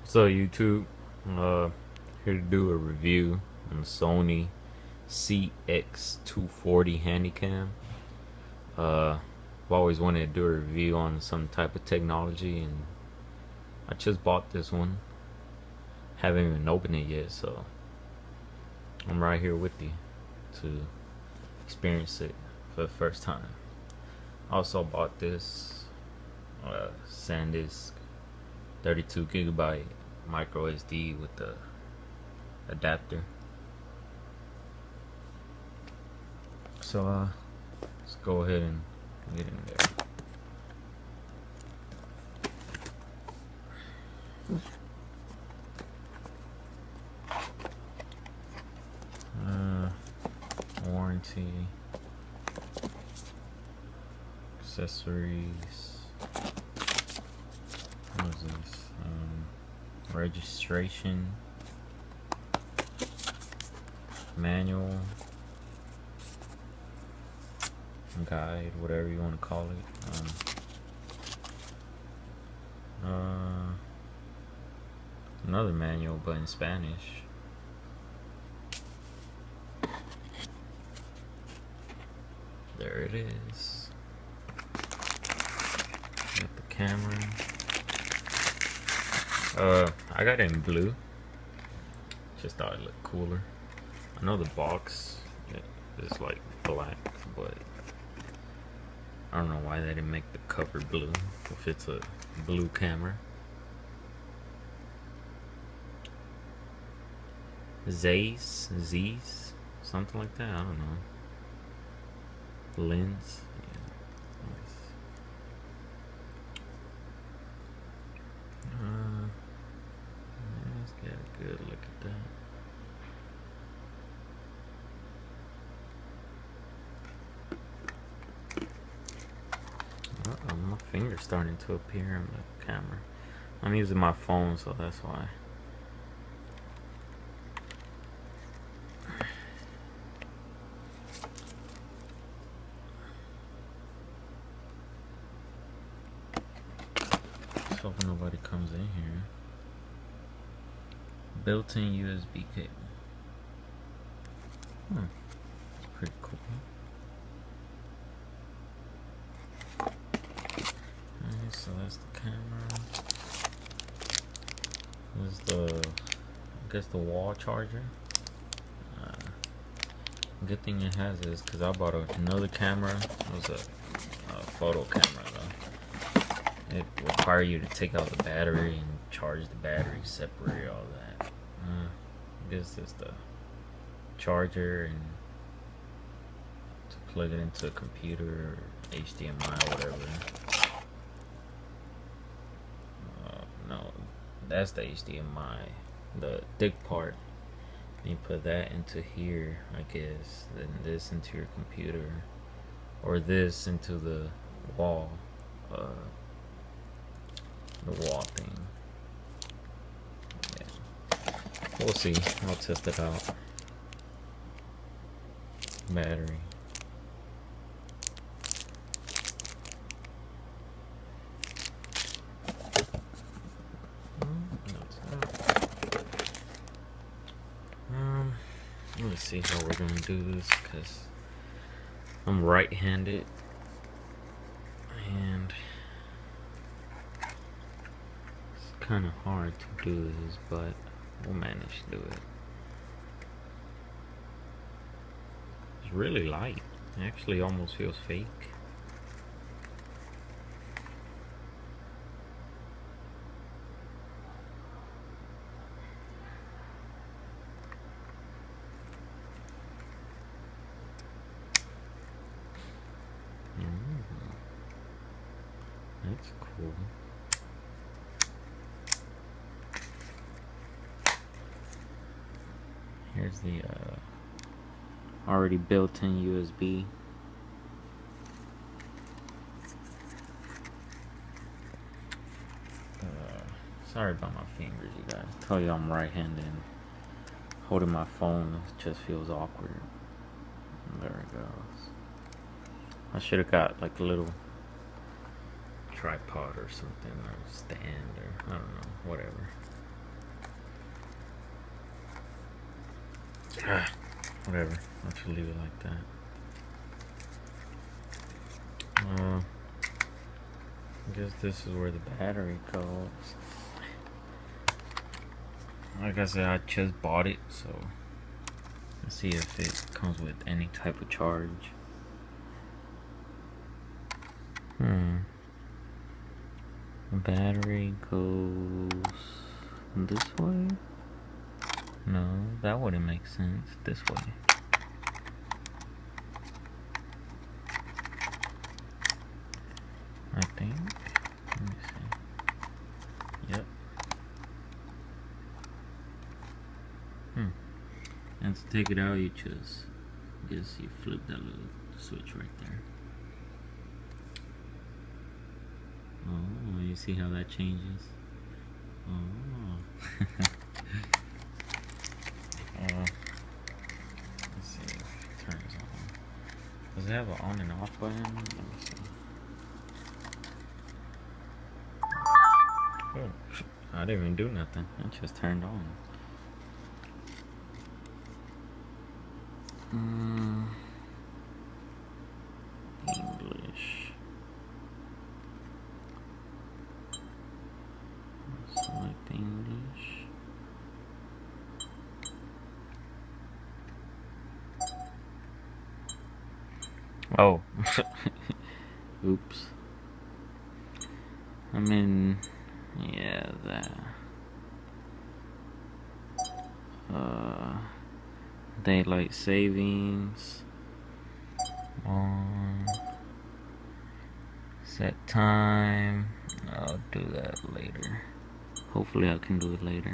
So YouTube, here to do a review on the Sony CX240 Handycam. I've always wanted to do a review on some type of technology, and I just bought this one. Haven't even opened it yet, so I'm right here with you to experience it for the first time. I also bought this SanDisk 32 gigabyte micro SD with the adapter. So let's go ahead and get in there. Warranty, accessories. What is this? Registration, manual, guide, whatever you want to call it. Another manual, but in Spanish. There it is. Got the camera. I got it in blue. Just thought it looked cooler. I know the box is like black, but I don't know why they didn't make the cover blue if it's a blue camera. Z's, something like that. I don't know. Lens. Yeah. Nice. Let's get a good look at that. My finger's starting to appear on the camera. I'm using my phone, so that's why. Let's hope nobody comes in here. Built-in USB cable. That's pretty cool. Alright, so that's the camera. This is I guess the wall charger. Good thing it has this, because I bought another camera. It was a photo camera though. It requires you to take out the battery and charge the battery, separate all that. I guess this is the charger, and to plug it into a computer or HDMI or whatever. No, that's the HDMI, the thick part. You put that into here, I guess, then this into your computer, or this into the wall thing. Yeah. We'll see. I'll test it out. Battery. Let's see how we're gonna do this, because I'm right-handed and it's kind of hard to do this, but we'll manage to do it. It's really light. It actually almost feels fake. That's cool. Here's the already built-in USB. Sorry about my fingers, you guys. I tell you I'm right-handed. Holding my phone just feels awkward. There it goes. I should have got like a little tripod or something, or stand, or I don't know, whatever. Whatever. Let's just leave it like that. I guess this is where the battery goes. Like I said, I just bought it, so let's see if it comes with any type of charge. The battery goes this way? No, that wouldn't make sense. This way. I think. Let me see. Yep. And to take it out, you just, you flip that little switch right there. Oh, you see how that changes? Oh. Let's see if it turns on. Does it have an on and off button? Let me see. Oh, I didn't even do nothing. It just turned on. English. Select English. Oh. Oops. I'm in, yeah, that. Daylight savings. On. Set time. I'll do that later. Hopefully I can do it later.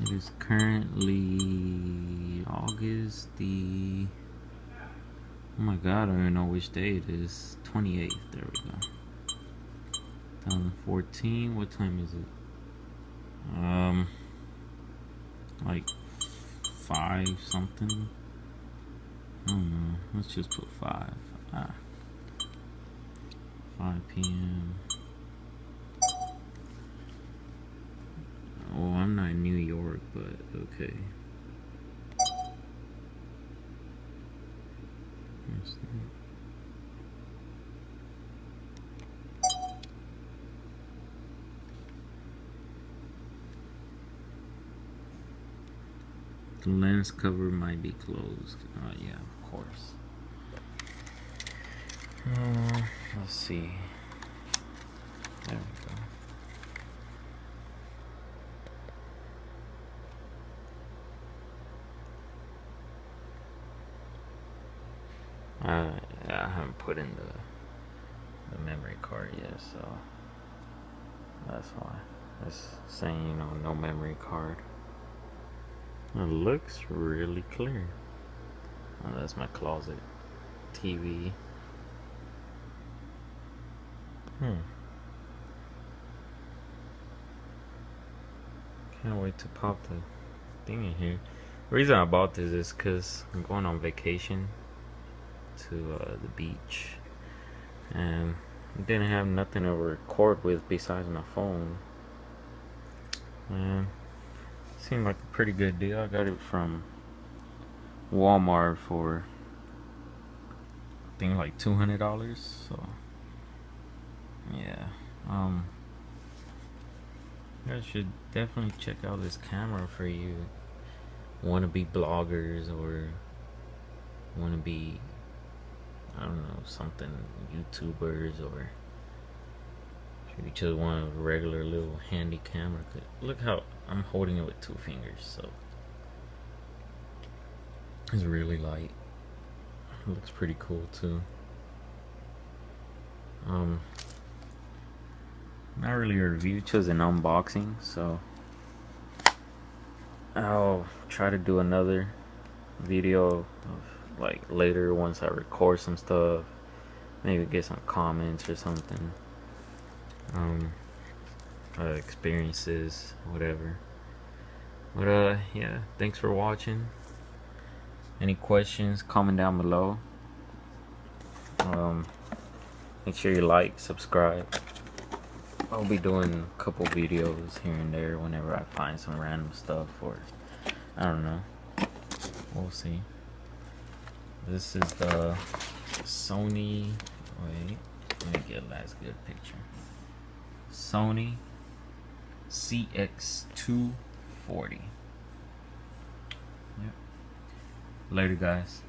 It is currently August the... Oh my god, I don't even know which day it is. 28th, there we go. 2014, what time is it? Like 5 something. I don't know, let's just put 5. 5 p.m. Oh, I'm not in New York, but okay. The lens cover might be closed. Yeah, of course. Let's see. There we go. I haven't put in the memory card yet, so that's why it's saying, you know, no memory card. It looks really clear. Oh, that's my closet TV. Can't wait to pop the thing in here. The reason I bought this is because I'm going on vacation to the beach, and I didn't have nothing to record with besides my phone. And it seemed like a pretty good deal. I got it from Walmart for I think like $200. So yeah, you guys should definitely check out this camera for you wannabe bloggers or wannabe, I don't know, something, YouTubers, or if you just want a regular little handy camera. Look how I'm holding it with 2 fingers, so it's really light. It looks pretty cool too. Not really a review, just an unboxing, so I'll try to do another video of, like, later once I record some stuff, maybe get some comments or something, experiences, whatever. But yeah, thanks for watching. Any questions, comment down below. Make sure you like, subscribe. I'll be doing a couple videos here and there whenever I find some random stuff, or I don't know, we'll see. This is the Sony, wait, let me get a last good picture. Sony CX240. Yep. Later, guys.